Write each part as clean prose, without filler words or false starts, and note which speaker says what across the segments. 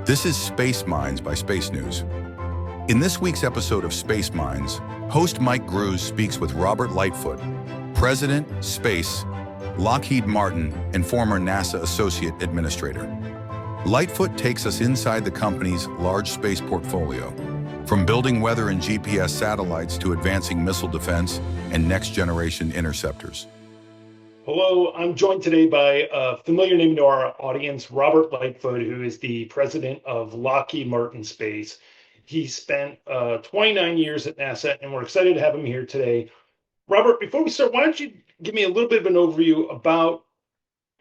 Speaker 1: This is Space Minds by SpaceNews. In this week's episode of Space Minds, host Mike Gruss speaks with Robert Lightfoot, President, Space, Lockheed Martin, and former NASA Associate Administrator. Lightfoot takes us inside the company's large space portfolio, from building weather and GPS satellites to advancing missile defense and next-generation interceptors.
Speaker 2: Hello, I'm joined today by a familiar name to our audience, Robert Lightfoot, who is the president of Lockheed Martin Space. He spent 29 years at NASA, and we're excited to have him here today. Robert, before we start, why don't you give me a little bit of an overview about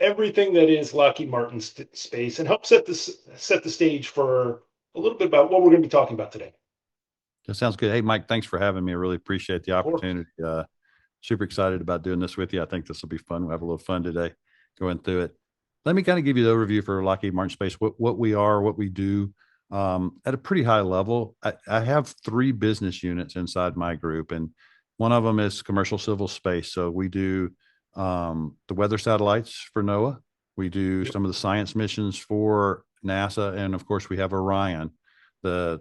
Speaker 2: everything that is Lockheed Martin Space and help set the stage for a little bit about what we're going to be talking about today.
Speaker 3: That sounds good. Hey, Mike, thanks for having me. I really appreciate the opportunity. Super excited about doing this with you. I think this will be fun. We'll have a little fun today going through it. Let me kind of give you the overview for Lockheed Martin Space, what we are, what we do at a pretty high level. I have three business units inside my group, and one of them is commercial civil space. So we do the weather satellites for NOAA. We do some of the science missions for NASA. And of course, we have Orion, the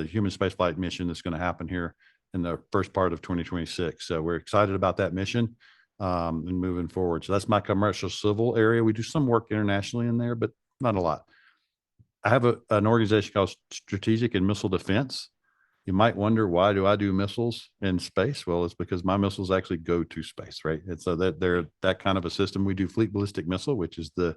Speaker 3: human spaceflight mission that's going to happen here in the first part of 2026. So we're excited about that mission and moving forward. So that's my commercial civil area. We do some work internationally in there, but not a lot. I have an organization called Strategic and Missile Defense. You might wonder, why do I do missiles in space? Well, it's because my missiles actually go to space, right? And so that they're that kind of a system. We do fleet ballistic missile, which is the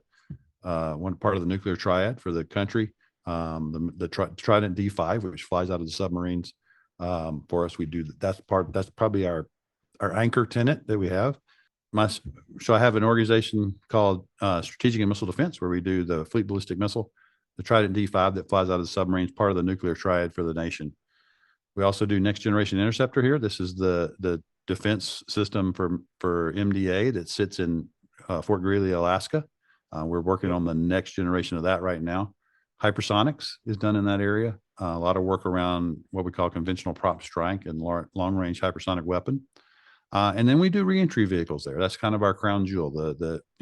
Speaker 3: one part of the nuclear triad for the country. The Trident D5, which flies out of the submarines. For us, we do that's probably our anchor tenant that we have. So I have an organization called Strategic and Missile Defense, where we do the fleet ballistic missile, the Trident D5 that flies out of the submarines, part of the nuclear triad for the nation. We also do next generation interceptor here. This is the defense system for MDA that sits in Fort Greely, Alaska. We're working on the next generation of that right now. Hypersonics is done in that area. A lot of work around what we call conventional prop strike and long-range hypersonic weapon. And then we do reentry vehicles there. That's kind of our crown jewel.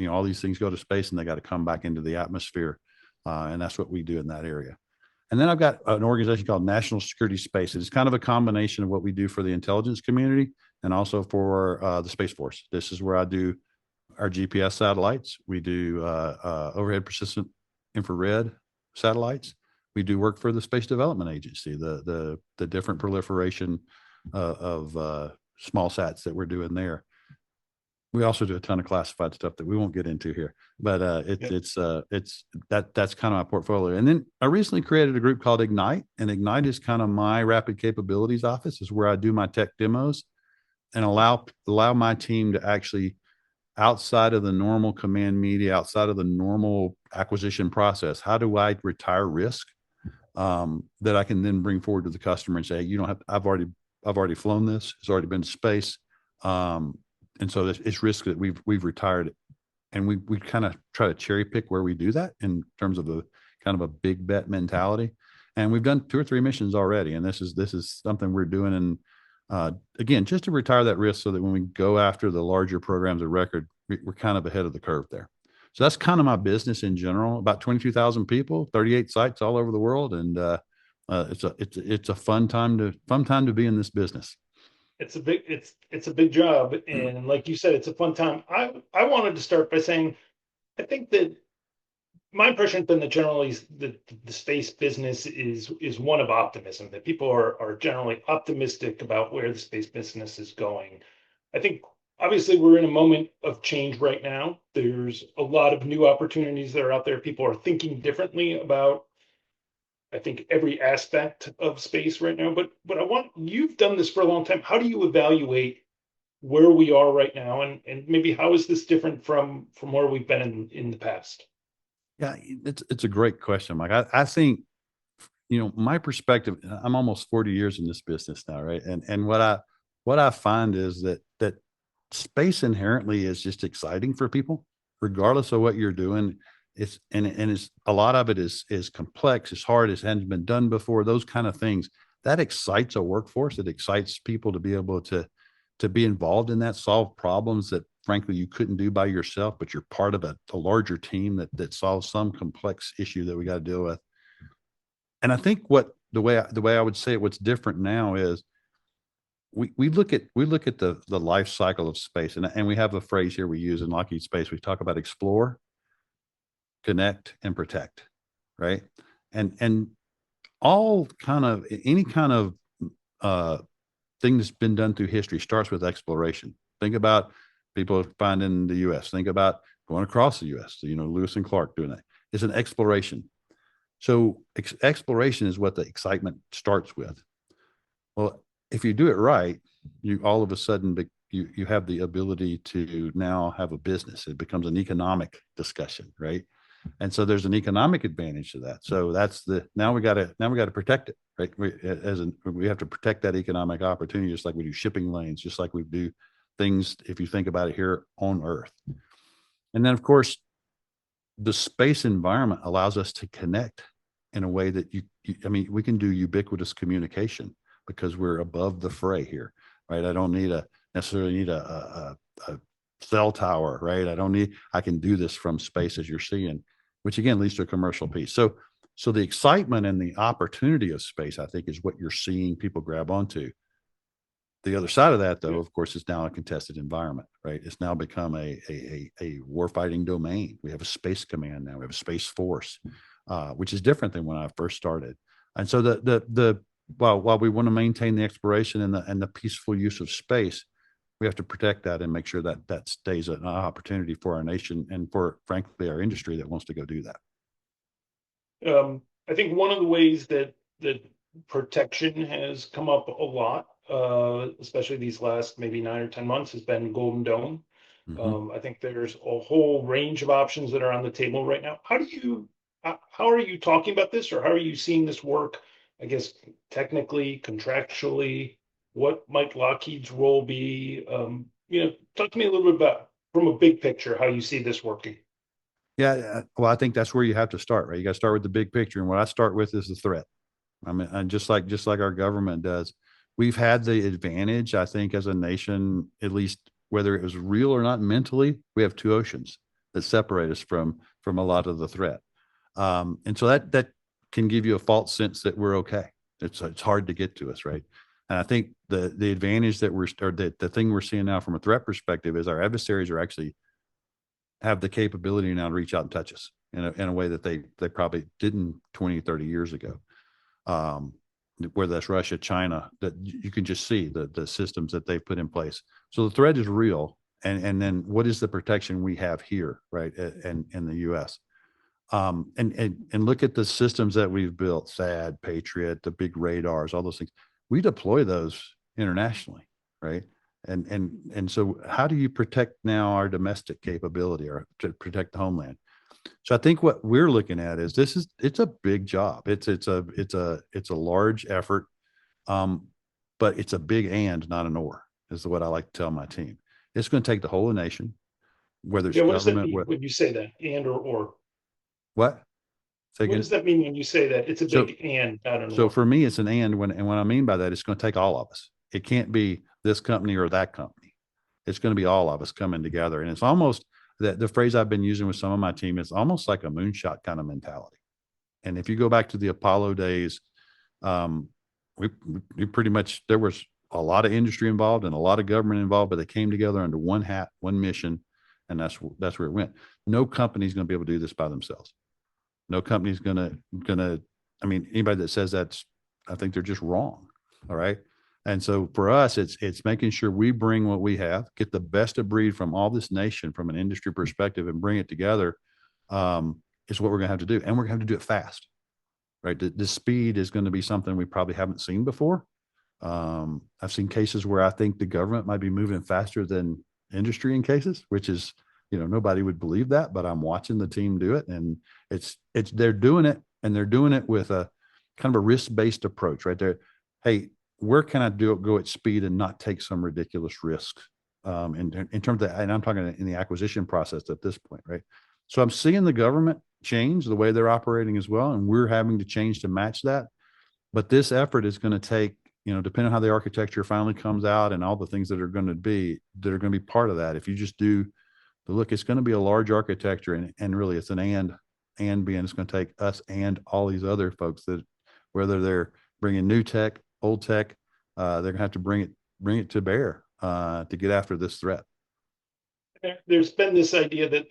Speaker 3: All these things go to space and they got to come back into the atmosphere. And that's what we do in that area. And then I've got an organization called National Security Space. It's kind of a combination of what we do for the intelligence community and also for the Space Force. This is where I do our GPS satellites. We do overhead persistent infrared satellites. We do work for the Space Development Agency, the different proliferation of small sats that we're doing there. We also do a ton of classified stuff that we won't get into here, but that's kind of my portfolio. And then I recently created a group called Ignite, and Ignite is kind of my rapid capabilities office. Is where I do my tech demos and allow my team to actually, outside of the normal command media, outside of the normal acquisition process, how do I retire risk that I can then bring forward to the customer and say, hey, you don't have, I've already flown this. It's already been to space. And so it's risk that we've retired it. And we kind of try to cherry pick where we do that in terms of a kind of a big bet mentality. And we've done 2 or 3 missions already. And this is something we're doing. And again, just to retire that risk so that when we go after the larger programs of record, we're kind of ahead of the curve there. So that's kind of my business in general. About 22,000 people, 38 sites all over the world, and it's a fun time to be in this business.
Speaker 2: It's a big job, and like you said, it's a fun time. I wanted to start by saying, I think that my impression has been that generally the space business is one of optimism. That people are generally optimistic about where the space business is going. I think, obviously, we're in a moment of change right now. There's a lot of new opportunities that are out there. People are thinking differently about, I think, every aspect of space right now. But you've done this for a long time. How do you evaluate where we are right now, and maybe how is this different from where we've been in the past?
Speaker 3: Yeah, it's a great question, Mike. I think, my perspective, I'm almost 40 years in this business now, right? And what I find is that space inherently is just exciting for people, regardless of what you're doing. It's a lot of it is complex, it's hard, it hasn't been done before, those kind of things. That excites a workforce. It excites people to be able to be involved in that, solve problems that frankly you couldn't do by yourself, but you're part of a larger team that solves some complex issue that we got to deal with. And I think the way I would say it, what's different now is we look at the life cycle of space, and we have a phrase here we use in Lockheed Space. We talk about explore, connect, and protect, right? And all kind of any kind of thing that's been done through history starts with exploration. Think about people finding the U.S. Think about going across the U.S. You know, Lewis and Clark doing that. It's an exploration. So exploration is what the excitement starts with. Well, if you do it right, you all of a sudden you have the ability to now have a business. It becomes an economic discussion, right? And so there's an economic advantage to that. So that's now we got to protect it, right? We have to protect that economic opportunity, just like we do shipping lanes, just like we do things, if you think about it, here on Earth. And then, of course, the space environment allows us to connect in a way that I mean, we can do ubiquitous communication because we're above the fray here, right? I don't necessarily need a cell tower, right? I can do this from space, as you're seeing, which again leads to a commercial piece. So the excitement and the opportunity of space, I think, is what you're seeing people grab onto. The other side of that, though, of course, is now a contested environment, right? It's now become a warfighting domain. We have a space command now. We have a space force, which is different than when I first started. And so while we want to maintain the exploration and the peaceful use of space, we have to protect that and make sure that stays an opportunity for our nation and for, frankly, our industry that wants to go do that.
Speaker 2: I think one of the ways that protection has come up a lot, especially these last maybe 9 or 10 months, has been Golden Dome.
Speaker 3: Mm-hmm.
Speaker 2: I think there's a whole range of options that are on the table right now. How are you talking about this, or how are you seeing this work? I guess technically, contractually, what might Lockheed's role be? Talk to me a little bit about, from a big picture, how you see this working.
Speaker 3: Yeah, well, I think that's where you have to start, right? You got to start with the big picture, and what I start with is the threat. I mean, and just like our government does, we've had the advantage, I think, as a nation, at least whether it was real or not mentally, we have two oceans that separate us from a lot of the threat, and so that can give you a false sense that we're okay. It's hard to get to us, right? And I think the advantage the thing we're seeing now from a threat perspective is our adversaries are actually have the capability now to reach out and touch us in a way that they probably didn't 20, 30 years ago. Whether that's Russia, China, that you can just see the systems that they've put in place. So the threat is real. And then what is the protection we have here, right? And in the US. And look at the systems that we've built, THAAD, Patriot, the big radars, all those things. We deploy those internationally, right? And so how do you protect now our domestic capability or to protect the homeland? So I think what we're looking at is it's a big job. It's a large effort, but it's a big and not an or, is what I like to tell my team. It's going to take the whole of the nation, whether it's
Speaker 2: What does that
Speaker 3: government.
Speaker 2: mean when you say that, and or?
Speaker 3: What? Say
Speaker 2: What
Speaker 3: again?
Speaker 2: does that mean when you say that? It's a big and, not an
Speaker 3: So
Speaker 2: or.
Speaker 3: for me, it's an and what I mean by that, it's going to take all of us. It can't be this company or that company. It's going to be all of us coming together. And it's almost the phrase I've been using with some of my team is almost like a moonshot kind of mentality. And if you go back to the Apollo days, we pretty much, there was a lot of industry involved and a lot of government involved, but they came together under one hat, one mission, and that's where it went. No company's going to be able to do this by themselves. No company's gonna. I mean, anybody that says that's, I think they're just wrong. All right. And so for us, it's making sure we bring what we have, get the best of breed from all this nation from an industry perspective, and bring it together. Is what we're going to have to do, and we're going to have to do it fast. Right. The speed is going to be something we probably haven't seen before. I've seen cases where I think the government might be moving faster than industry in cases, which is, nobody would believe that, but I'm watching the team do it, and they're doing it, and they're doing it with a kind of a risk-based approach right there. Hey, where can I go at speed and not take some ridiculous risks in terms of, and I'm talking in the acquisition process at this point, right? So I'm seeing the government change the way they're operating as well, and we're having to change to match that. But this effort is going to take, depending on how the architecture finally comes out and all the things that are going to be part of that. If you just do the look, it's going to be a large architecture, and really it's an and being, it's going to take us and all these other folks that whether they're bringing new tech, old tech, they're going to have to bring it to bear to get after this threat.
Speaker 2: There's been this idea that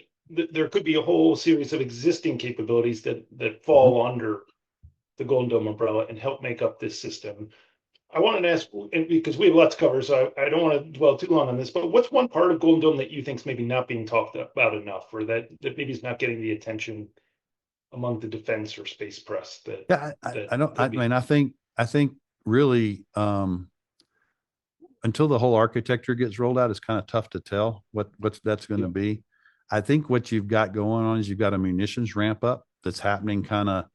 Speaker 2: there could be a whole series of existing capabilities that fall under the Golden Dome umbrella and help make up this system. I wanted to ask, and because we have lots to cover, so I don't want to dwell too long on this, but what's one part of Golden Dome that you think is maybe not being talked about enough, or that maybe is not getting the attention among the defense or space press?
Speaker 3: I think really, until the whole architecture gets rolled out, it's kind of tough to tell what that's going to be. I think what you've got going on is you've got a munitions ramp up that's happening kind of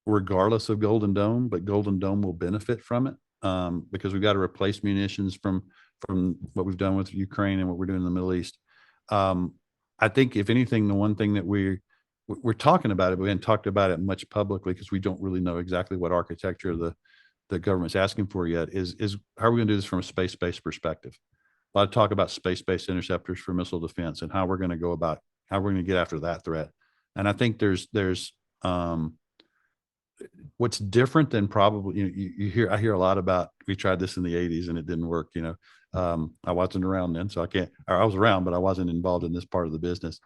Speaker 3: regardless of Golden Dome, but Golden Dome will benefit from it because we've got to replace munitions from what we've done with Ukraine and what we're doing in the Middle East. I think if anything, the one thing that we're talking about it, but we haven't talked about it much publicly because we don't really know exactly what architecture the government's asking for yet is how are we going to do this from a space-based perspective? A lot of talk about space-based interceptors for missile defense and how we're going to go about how we're going to get after that threat. And I think there's what's different than probably, I hear a lot about, we tried this in the 80s and it didn't work. I wasn't around then, so I was around, but I wasn't involved in this part of the business.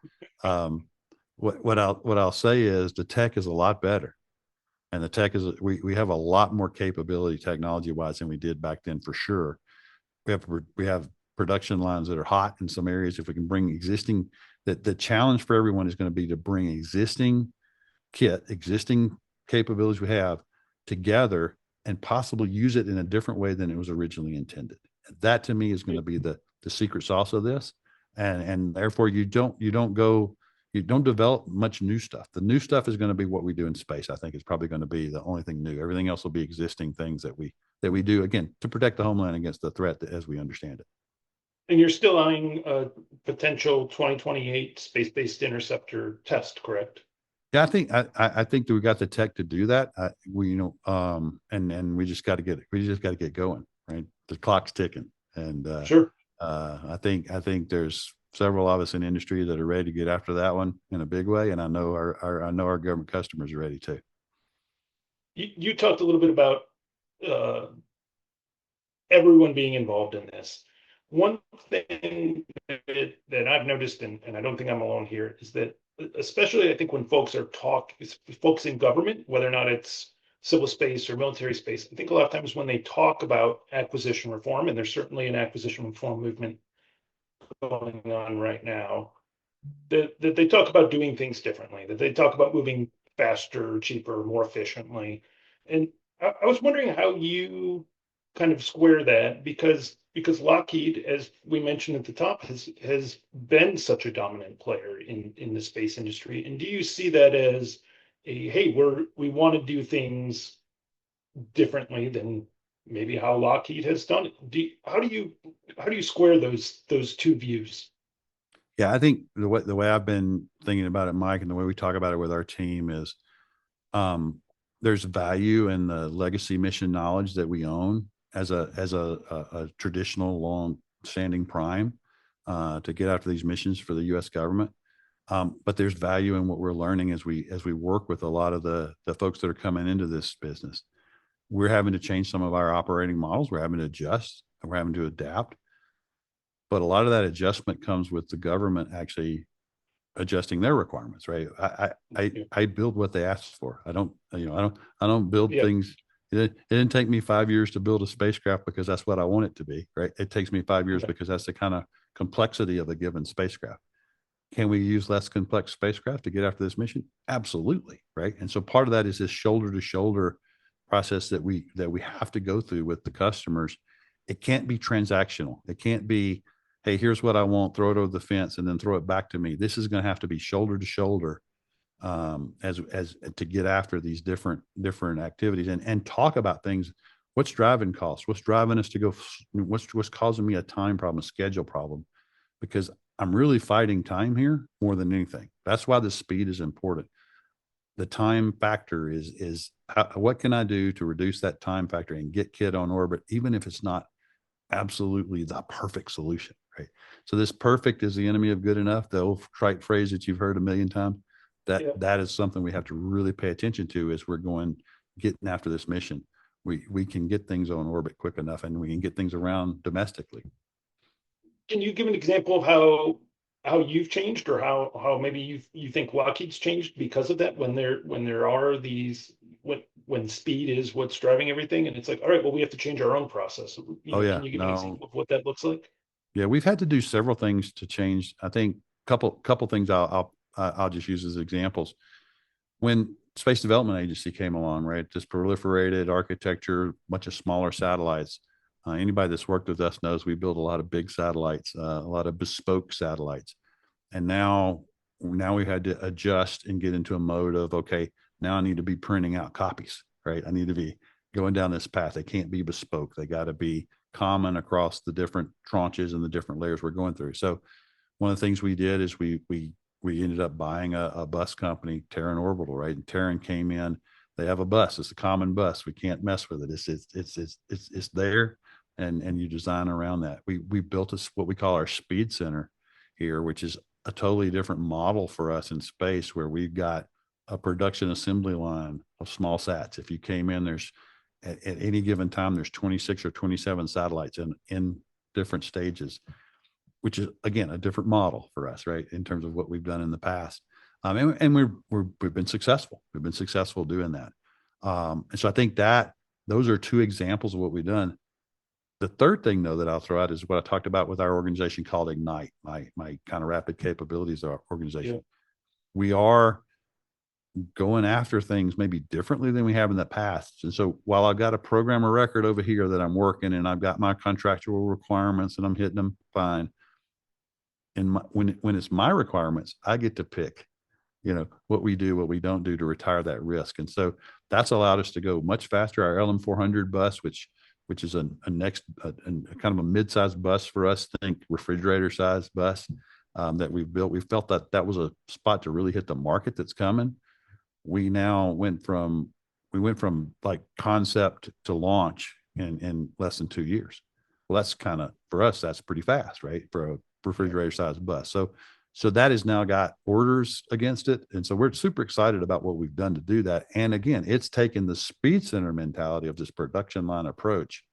Speaker 3: What I'll say is the tech is a lot better. And the tech is, we have a lot more capability technology wise than we did back then for sure. We have production lines that are hot in some areas. If we can bring existing, the challenge for everyone is going to be to bring existing capabilities we have together and possibly use it in a different way than it was originally intended. That to me is going to be the secret sauce of this. And therefore you don't develop much new stuff. The new stuff is going to be what we do in space. I think is probably going to be the only thing new. Everything else will be existing things that we do, again, to protect the homeland against the threat as we understand it.
Speaker 2: And you're still eyeing a potential 2028 space-based interceptor test, correct?
Speaker 3: Yeah, I think that we got the tech to do that. And we just got to get going, right? The clock's ticking, and
Speaker 2: sure.
Speaker 3: I think there's several of us in industry that are ready to get after that one in a big way, and I know our government customers are ready too.
Speaker 2: You talked a little bit about everyone being involved in this. One thing that I've noticed, and I don't think I'm alone here, is that especially I think when folks in government, whether or not it's civil space or military space, I think a lot of times when they talk about acquisition reform, and there's certainly an acquisition reform movement going on right now, that they talk about doing things differently, that they talk about moving faster, cheaper, more efficiently. And I was wondering how you kind of square that, because Lockheed, as we mentioned at the top, has been such a dominant player in the space industry. And do you see that as hey, we want to do things differently than maybe how Lockheed has done it? How do you square those two views?
Speaker 3: Yeah, I think the way I've been thinking about it, Mike, and the way we talk about it with our team is there's value in the legacy mission knowledge that we own as a traditional long-standing prime to get after these missions for the U.S. government. But there's value in what we're learning as we work with a lot of the folks that are coming into this business. We're having to change some of our operating models. We're having to adjust and we're having to adapt. But a lot of that adjustment comes with the government actually adjusting their requirements, right? I build what they asked for. I don't build things. It didn't take me 5 years to build a spacecraft because that's what I want it to be, right? It takes me 5 years because that's the kind of complexity of a given spacecraft. Can we use less complex spacecraft to get after this mission? Absolutely, right? And so part of that is this shoulder to shoulder process that we have to go through with the customers. It can't be transactional. It can't be, hey, here's what I want, throw it over the fence and then throw it back to me. This is going to have to be shoulder to shoulder as to get after these different activities and talk about things. What's driving costs? What's driving us to go? What's causing me a time problem, a schedule problem? Because I'm really fighting time here more than anything. That's why the speed is important. The time factor is what can I do to reduce that time factor and get kit on orbit, even if it's not absolutely the perfect solution, right? So this perfect is the enemy of good enough, the old trite phrase that you've heard a million times. That is something we have to really pay attention to as we're going getting after this mission, we can get things on orbit quick enough, and we can get things around domestically.
Speaker 2: Can you give an example of how you've changed, or how maybe you think Lockheed's changed because of that, when there are these, when speed is what's driving everything, and it's like, all right, well, we have to change our own process.
Speaker 3: Oh yeah,
Speaker 2: Can you give an
Speaker 3: no,
Speaker 2: example of what that looks like?
Speaker 3: yeah, we've had to do several things to change. I think couple things I'll just use as examples. When Space Development Agency came along, right, this proliferated architecture, bunch of smaller satellites. Anybody that's worked with us knows we build a lot of big satellites, a lot of bespoke satellites. And now we had to adjust and get into a mode of, okay, now I need to be printing out copies, right? I need to be going down this path. They can't be bespoke. They got to be common across the different tranches and the different layers we're going through. So one of the things we did is we ended up buying a bus company, Terran Orbital, right? And Terran came in. They have a bus. It's a common bus. We can't mess with it. It's there, and you design around that. We built what we call our speed center here, which is a totally different model for us in space, where we've got a production assembly line of small sats. If you came in, there's at any given time, there's 26 or 27 satellites in different stages, which is, again, a different model for us, right, in terms of what we've done in the past. And we've been successful. We've been successful doing that. And so I think that those are two examples of what we've done. The third thing, though, that I'll throw out is what I talked about with our organization called Ignite, my kind of rapid capabilities organization. Yeah. We are going after things maybe differently than we have in the past. And so while I've got a program of record over here that I'm working, and I've got my contractual requirements and I'm hitting them fine, and when it's my requirements, I get to pick, what we do, what we don't do to retire that risk. And so that's allowed us to go much faster. Our LM400 bus, which is a kind of a mid-sized bus for us, think refrigerator-sized bus that we've built. We felt that was a spot to really hit the market that's coming. We now went from like concept to launch in less than 2 years. Well, that's kind of, for us, that's pretty fast, right, for a refrigerator-sized bus. So that has now got orders against it. And so we're super excited about what we've done to do that. And again, it's taken the speed center mentality of this production line approach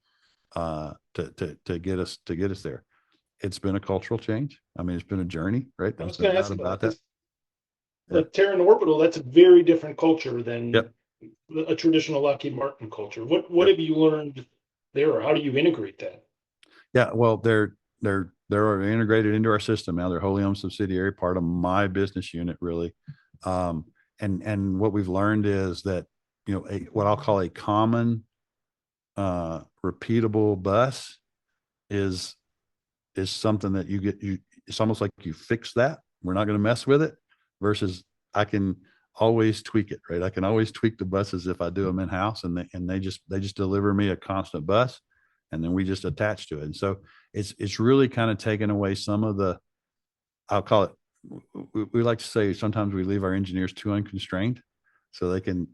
Speaker 3: to get us there. It's been a cultural change. I mean, it's been a journey, right?
Speaker 2: I was going to ask about that.
Speaker 3: Like
Speaker 2: Terran Orbital, that's a very different culture than
Speaker 3: Yep.
Speaker 2: a traditional Lockheed Martin culture. What have you learned there, or how do you integrate that?
Speaker 3: Yeah, well, they're integrated into our system now. They're wholly owned subsidiary, part of my business unit, really. And what we've learned is that, what I'll call a common, repeatable bus is something that it's almost like you fix that. We're not going to mess with it, versus I can always tweak it, right? I can always tweak the buses if I do them in house, and they just deliver me a constant bus, and then we just attach to it. And so it's really kind of taken away some of the, I'll call it, we like to say sometimes we leave our engineers too unconstrained, so they can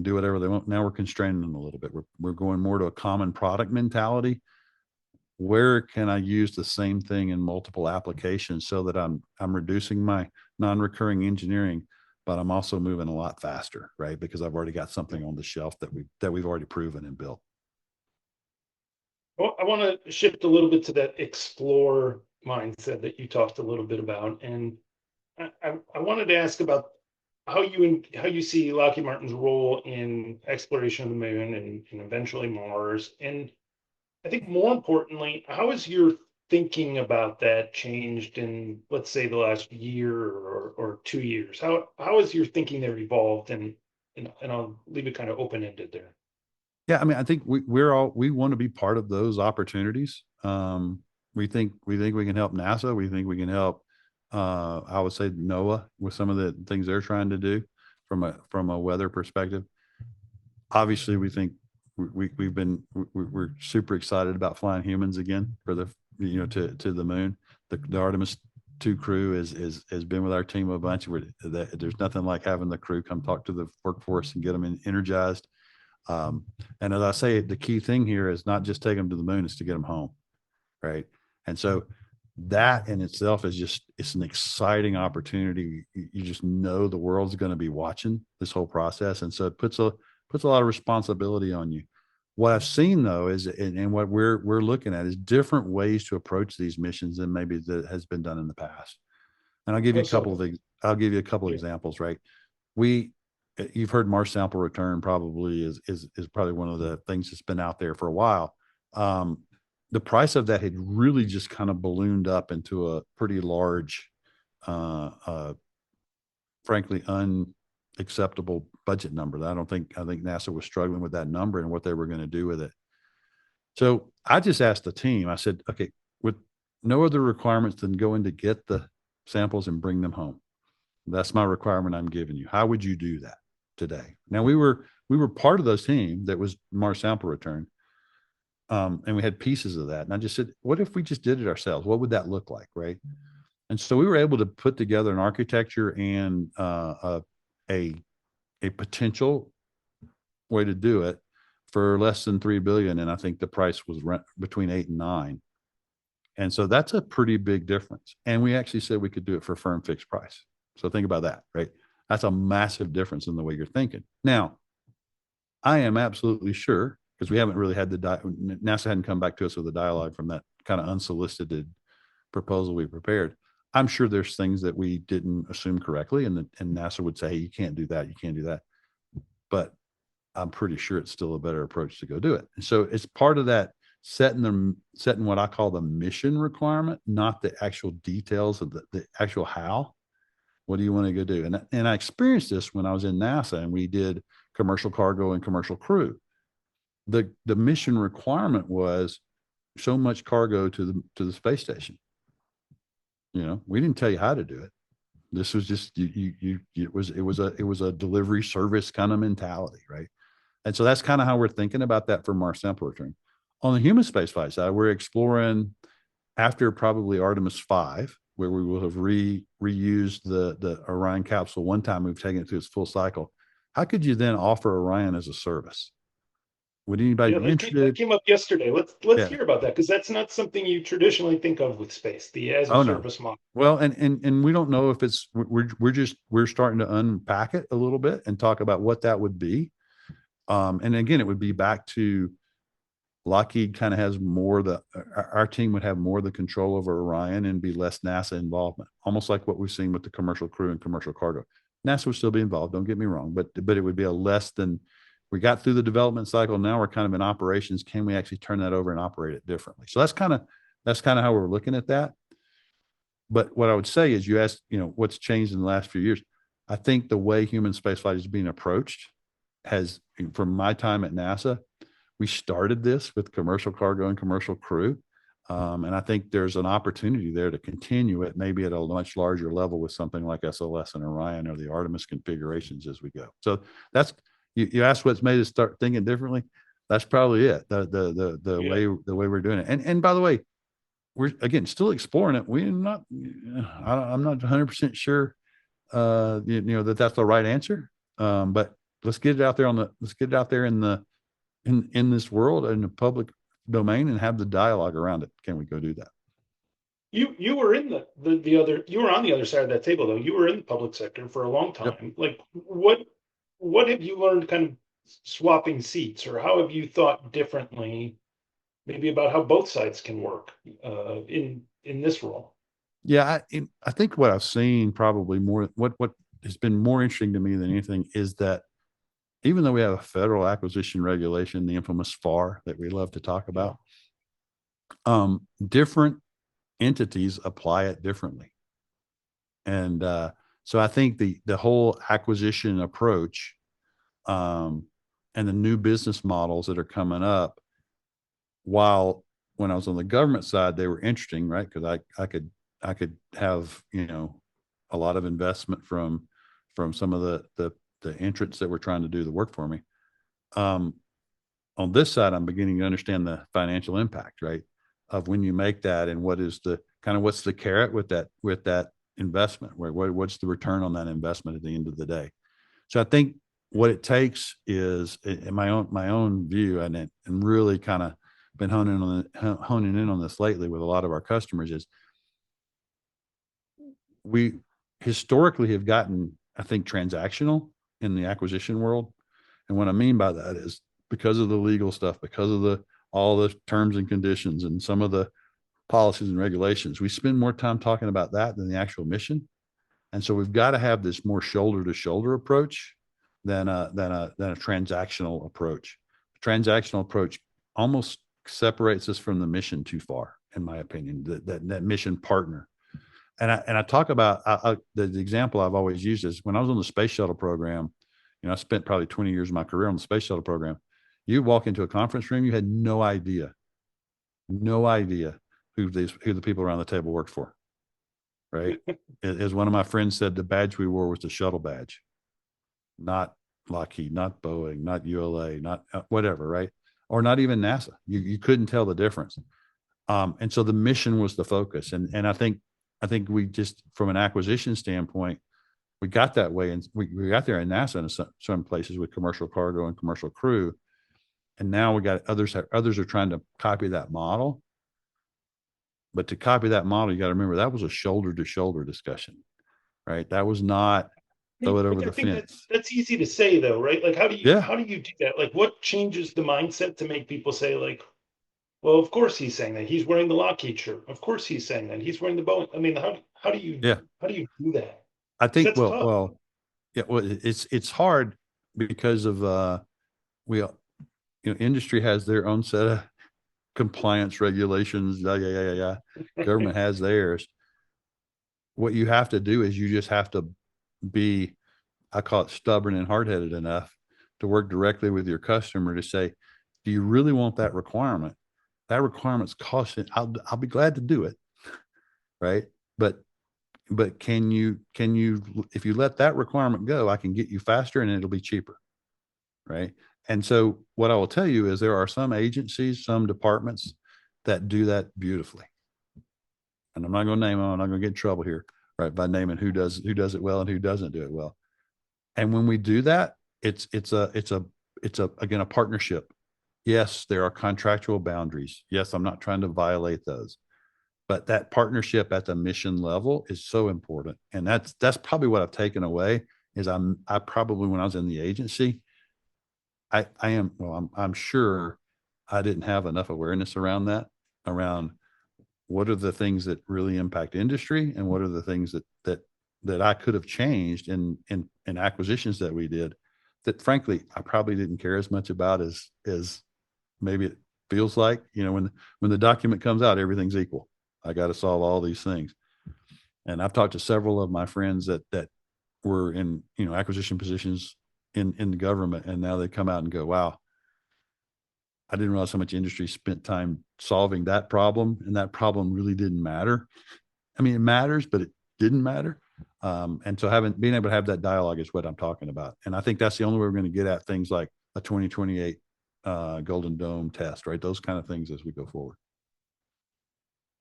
Speaker 3: do whatever they want. Now we're constraining them a little bit. We're going more to a common product mentality. Where can I use the same thing in multiple applications, so that I'm reducing my non-recurring engineering, but I'm also moving a lot faster, right? Because I've already got something on the shelf that we've already proven and built.
Speaker 2: Well, I want to shift a little bit to that explore mindset that you talked a little bit about, and I wanted to ask about how you see Lockheed Martin's role in exploration of the moon and eventually Mars. And I think more importantly, how has your thinking about that changed in, let's say, the last year or 2 years? How has your thinking there evolved? And I'll leave it kind of open-ended there.
Speaker 3: Yeah, I mean, I think we want to be part of those opportunities. We think we can help NASA. We think we can help, I would say, NOAA with some of the things they're trying to do from a weather perspective. Obviously, we think we're super excited about flying humans again for the to the moon. The Artemis 2 crew has been with our team a bunch. There's nothing like having the crew come talk to the workforce and get them energized. And as I say, the key thing here is not just take them to the moon, it's to get them home, right? And so that in itself is it's an exciting opportunity. You just know the world's going to be watching this whole process, and so it puts puts a lot of responsibility on you. What I've seen though is, and what we're looking at is different ways to approach these missions than maybe that has been done in the past. And I'll give you a couple of I'll give you a couple of examples, right? You've heard Mars sample return probably is probably one of the things that's been out there for a while. The price of that had really just kind of ballooned up into a pretty large, frankly, unacceptable budget number. I think NASA was struggling with that number and what they were going to do with it. So I just asked the team, I said, okay, with no other requirements than going to get the samples and bring them home. That's my requirement I'm giving you. How would you do that today? Now we were part of those team that was Mars sample return. And we had pieces of that. And I just said, what if we just did it ourselves? What would that look like? Right. And so we were able to put together an architecture and a potential way to do it for less than $3 billion. And I think the price was between 8 and 9. And so that's a pretty big difference. And we actually said we could do it for firm fixed price. So think about that, right? That's a massive difference in the way you're thinking. Now, I am absolutely sure, because we haven't really had NASA hadn't come back to us with a dialogue from that kind of unsolicited proposal we prepared. I'm sure there's things that we didn't assume correctly, and NASA would say, hey, you can't do that, you can't do that. But I'm pretty sure it's still a better approach to go do it. And so it's part of that setting what I call the mission requirement, not the actual details of the actual how. What do you want to go do? And I experienced this when I was in NASA and we did commercial cargo and commercial crew. The mission requirement was so much cargo to the space station. You know, we didn't tell you how to do it. This was just it was a delivery service kind of mentality, right? And so that's kind of how we're thinking about that for Mars sample return. On the human spaceflight side, we're exploring after probably Artemis 5, where we will have reused the Orion capsule one time. We've taken it through its full cycle. How could you then offer Orion as a service? Would anybody be interested?
Speaker 2: That came up yesterday. Let's hear about that, because that's not something you traditionally think of with space, the as a service model.
Speaker 3: Well, and we don't know if it's we're starting to unpack it a little bit and talk about what that would be. And again, it would be back to Lockheed kind of has our team would have more of the control over Orion and be less NASA involvement, almost like what we've seen with the commercial crew and commercial cargo. NASA would still be involved, don't get me wrong, but it would be a less than, we got through the development cycle. Now we're kind of in operations. Can we actually turn that over and operate it differently? So that's kind of how we're looking at that. But what I would say is, you asked, what's changed in the last few years. I think the way human spaceflight is being approached has, from my time at NASA, we started this with commercial cargo and commercial crew. And I think there's an opportunity there to continue it, maybe at a much larger level with something like SLS and Orion or the Artemis configurations as we go. So that's, you asked what's made us start thinking differently. That's probably it. The way we're doing it. And by the way, we're again still exploring it. I'm not 100% sure that that's the right answer. But let's get it out there in this world, in the public domain, and have the dialogue around it. Can we go do that?
Speaker 2: You were in the other, you were on the other side of that table, though. You were in the public sector for a long time. Yep. Like what have you learned kind of swapping seats, or how have you thought differently maybe about how both sides can work in this role?
Speaker 3: Yeah, I think what I've seen probably more, what has been more interesting to me than anything is that even though we have a federal acquisition regulation, the infamous FAR that we love to talk about, different entities apply it differently. And so I think the whole acquisition approach and the new business models that are coming up, while when I was on the government side, they were interesting, right? Because I could have, a lot of investment from some of the entrants that were trying to do the work for me. On this side, I'm beginning to understand the financial impact, right, of when you make that, and what's the carrot with that investment, what's the return on that investment at the end of the day. So I think what it takes is, in my own view, and really kind of been honing in on this lately with a lot of our customers, is we historically have gotten, I think, transactional in the acquisition world. And what I mean by that is because of the legal stuff, because of all the terms and conditions and some of the policies and regulations, we spend more time talking about that than the actual mission. And so we've got to have this more shoulder to shoulder approach than a transactional approach. The transactional approach almost separates us from the mission too far, in my opinion, that mission partner. And I talk about the example I've always used is when I was on the space shuttle program, I spent probably 20 years of my career on the space shuttle program. You walk into a conference room, you had no idea who the people around the table worked for. Right. As one of my friends said, the badge we wore was the shuttle badge, not Lockheed, not Boeing, not ULA, not whatever. Right. Or not even NASA. You couldn't tell the difference. And so the mission was the focus. And I think we just, from an acquisition standpoint, we got that way. And we got there in NASA in some places with commercial cargo and commercial crew. And now we got others are trying to copy that model. But to copy that model, you got to remember that was a shoulder to shoulder discussion, right? That was not throw it over the fence.
Speaker 2: That's easy to say though, right? Like how do you do that? Like what changes the mindset to make people say like, well, of course he's saying that. He's wearing the Lockheed shirt. Of course he's saying that. He's wearing the Boeing. I mean, how do you do that?
Speaker 3: I think it's hard because of industry has their own set of compliance regulations. Government has theirs. What you have to do is you just have to be, I call it stubborn and hard-headed enough to work directly with your customer to say, do you really want that requirement? That requirement's costing, I'll be glad to do it. Right. But can you, if you let that requirement go, I can get you faster and it'll be cheaper. Right. And so what I will tell you is there are some agencies, some departments that do that beautifully. And I'm not going to name them. I'm not going to get in trouble here, right, by naming who does it well and who doesn't do it well. And when we do that, it's again a partnership. Yes, there are contractual boundaries. Yes, I'm not trying to violate those. But that partnership at the mission level is so important. And that's probably what I've taken away is I probably, when I was in the agency, I'm sure I didn't have enough awareness around what are the things that really impact industry and what are the things that I could have changed in acquisitions that we did that frankly, I probably didn't care as much about as maybe it feels like. When the document comes out, everything's equal. I got to solve all these things. And I've talked to several of my friends that were in, acquisition positions in the government. And now they come out and go, wow, I didn't realize how much industry spent time solving that problem. And that problem really didn't matter. I mean, it matters, but it didn't matter. And so being able to have that dialogue is what I'm talking about. And I think that's the only way we're going to get at things like a 2028 Golden Dome test, right? Those kind of things as we go forward.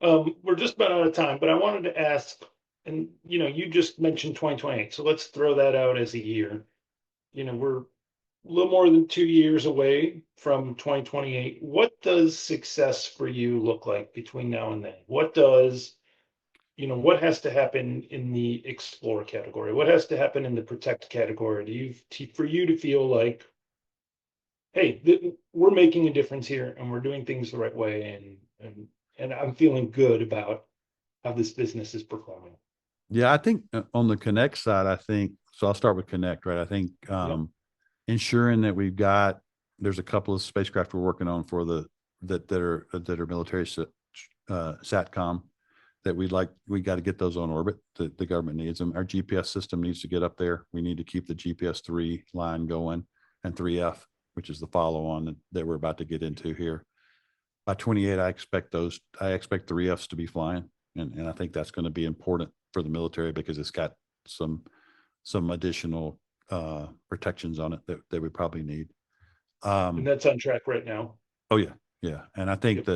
Speaker 2: We're just about out of time, but I wanted to ask, and you just mentioned 2028. So let's throw that out as a year. We're a little more than 2 years away from 2028. What does success for you look like between now and then? What has to happen in the explore category? What has to happen in the protect category for you to feel like, hey, we're making a difference here and we're doing things the right way, and I'm feeling good about how this business is performing?
Speaker 3: Yeah, I think on the Connect side, so I'll start with Connect, right? I think ensuring that there's a couple of spacecraft we're working on for that are military SATCOM that we got to get those on orbit. The government needs them. Our GPS system needs to get up there. We need to keep the GPS 3 line going, and 3F, which is the follow on that we're about to get into here. By 28, I expect 3Fs to be flying. And I think that's going to be important for the military because it's got some additional protections on it that we probably need.
Speaker 2: And that's on track right now.
Speaker 3: Oh yeah. Yeah. And I think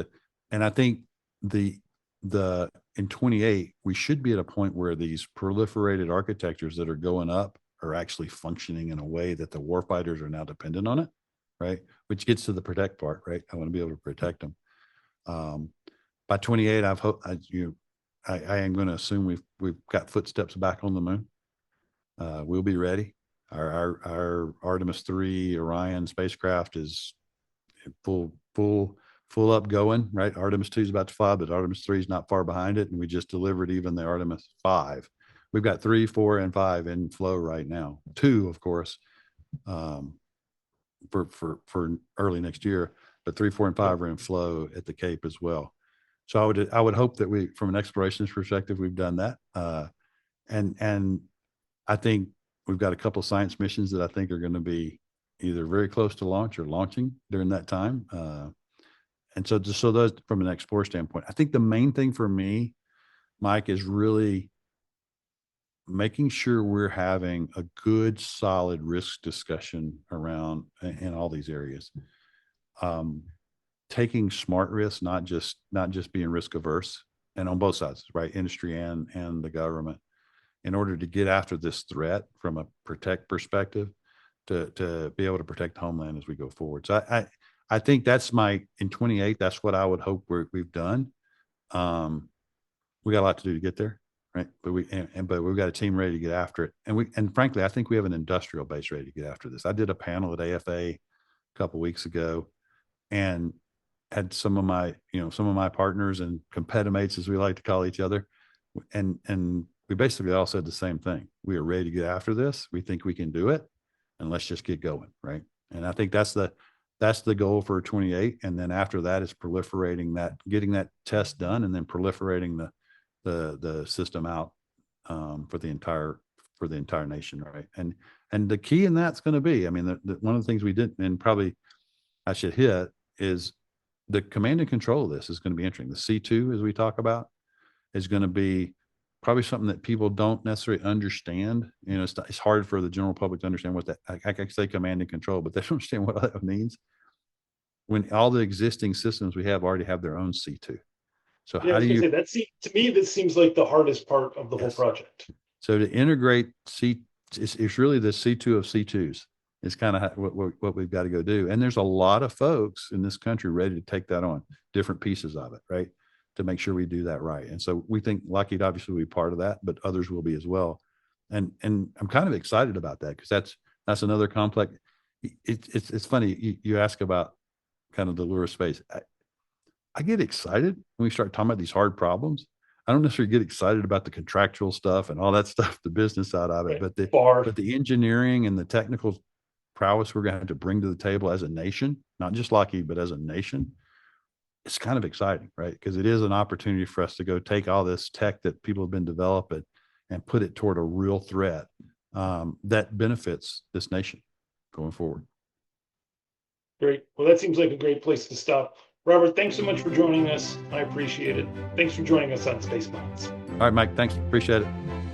Speaker 3: in 28, we should be at a point where these proliferated architectures that are going up are actually functioning in a way that the warfighters are now dependent on it. Right. Which gets to the protect part, right? I want to be able to protect them. By 28, I am going to assume we've got footsteps back on the moon. We'll be ready. Our Artemis 3 Orion spacecraft is full up going, right? Artemis 2 is about to fly, but Artemis 3 is not far behind it. And we just delivered even the Artemis 5. We've got 3, 4, and 5 in flow right now. 2, of course, for early next year, but 3, 4, and 5 are in flow at the Cape as well. So I would hope that we, from an explorations perspective, we've done that. And I think we've got a couple of science missions that I think are going to be either very close to launch or launching during that time. And so those, from an explorer standpoint, I think the main thing for me, Mike, is really making sure we're having a good, solid risk discussion around in all these areas. Taking smart risks, not just being risk averse, and on both sides, right? Industry and the government, in order to get after this threat from a protect perspective, to be able to protect homeland as we go forward. So I think that's in 28, that's what I would hope we've done. We got a lot to do to get there, right? But we've got a team ready to get after it. And frankly, I think we have an industrial base ready to get after this. I did a panel at AFA a couple of weeks ago and had some of my partners and competimates, as we like to call each other. And we basically all said the same thing. We are ready to get after this. We think we can do it, and let's just get going, right? And I think that's the goal for 28. And then after that is proliferating that, getting that test done, and then proliferating the system out for the entire nation, right? And the key in that's going to be, I mean, one of the things we didn't, and probably I should hit, is the command and control of this is going to be interesting. The C2, as we talk about, is going to be probably something that people don't necessarily understand. You know, it's hard for the general public to understand what that, I can say command and control, but they don't understand what that means when all the existing systems we have already have their own C2. So
Speaker 2: yeah,
Speaker 3: how do you
Speaker 2: say that? To me, this seems like the hardest part of the whole project.
Speaker 3: So to integrate it's really the C2 of C2s is kind of what we've got to go do. And there's a lot of folks in this country ready to take that on, different pieces of it, right? To make sure we do that right. And so we think Lockheed obviously will be part of that, but others will be as well. And I'm kind of excited about that, because that's another complex. It's funny. You ask about kind of the lure of space. I get excited when we start talking about these hard problems. I don't necessarily get excited about the contractual stuff and all that stuff, the business side of it, but the engineering and the technical prowess we're going to have to bring to the table as a nation, not just Lockheed, but as a nation, it's kind of exciting, right? Because it is an opportunity for us to go take all this tech that people have been developing and put it toward a real threat that benefits this nation going forward.
Speaker 2: Great. Well, that seems like a great place to stop. Robert, thanks so much for joining us. I appreciate it. Thanks for joining us on Space Minds.
Speaker 3: All right, Mike, thanks. Appreciate it.